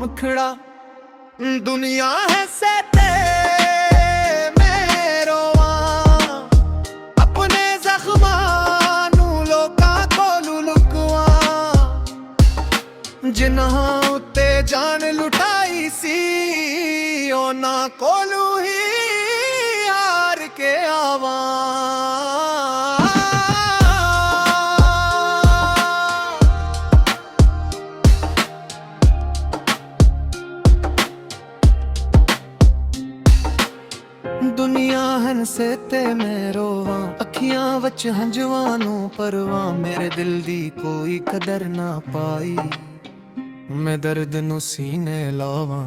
मुखड़ा। दुनिया है सहते मैं रोवां, अपने जख्मां नू लोकां कोलू लुकवां। जिन्हां उत्ते जान लुटाई सी उन्हां कोलू ही हार के आवां। दुनिया हंसे ते मैं रोवां, अखियां विच हंझुआं नू परवां। मेरे दिल दी कोई कदर ना पाई, मैं दर्द नू सीने लावां।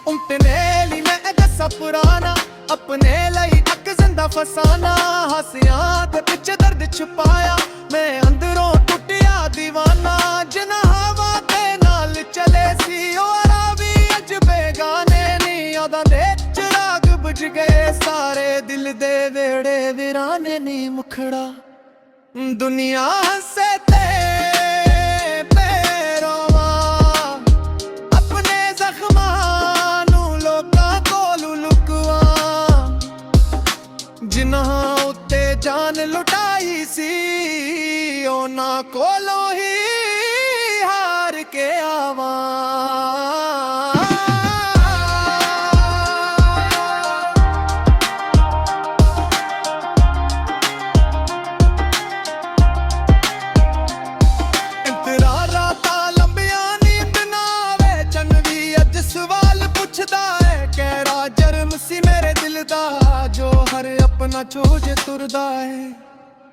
उमटने ली मैं दसा पुराना, अपने लई अक जिंदा फसाना। हसिया ते पिछ दर्द छुपाया, मैं अंदरों टुटिया दीवाना। जिन्हां हवा ते नाल चले सी ओ रावी अज बेगाने नी, ओदां दे चिराग बुझ गए सारे, दिल दे वेड़े वीराने नी मुखड़ा। दुनिया हंसे ते मैं रोवां, अपने जख्मां नू लोकां कोलू लुकवां। जिन्हां उत्ते जान लुटाई सी उन्हां कोलों ही हार के आवां। जो हर अपना छोजे तुरदा है,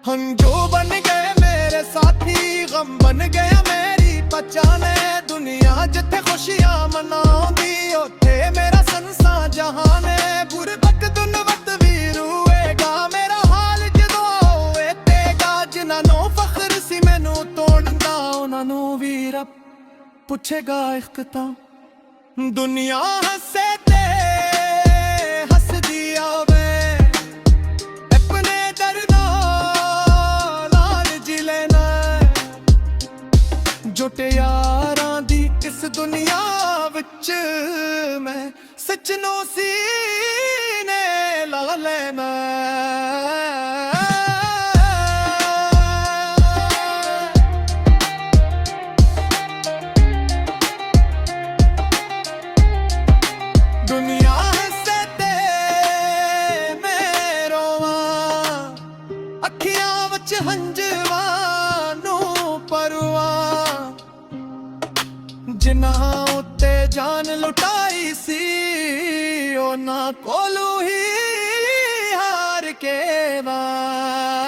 हम जो बन गए मेरे साथी, गम बन गया मेरी पहचान। दुनिया जिथे खुशियां मनाउंदी उथे मेरा संसा जहान है। गुरबत दुनवत भी रूएगा, मेरा हाल जदों होएगा। जिन्हां नू फख्र सी मैनू तोड़दा, उन्हां नू भी रब पुछेगा इख्तिताम। दुनिया हंसे ते हसदी आवे, अपने दर्दां नाल जी लेना। जुट यारां दी इस दुनिया विच मैं सचनों सीने ला लेना। दुनिया हंसे ते मैं रोवां, अखियां विच हंझुआं नू परवां। जिन्हां उत्ते जान लुटाई सी उन्हां कोलू ही हार के आवां।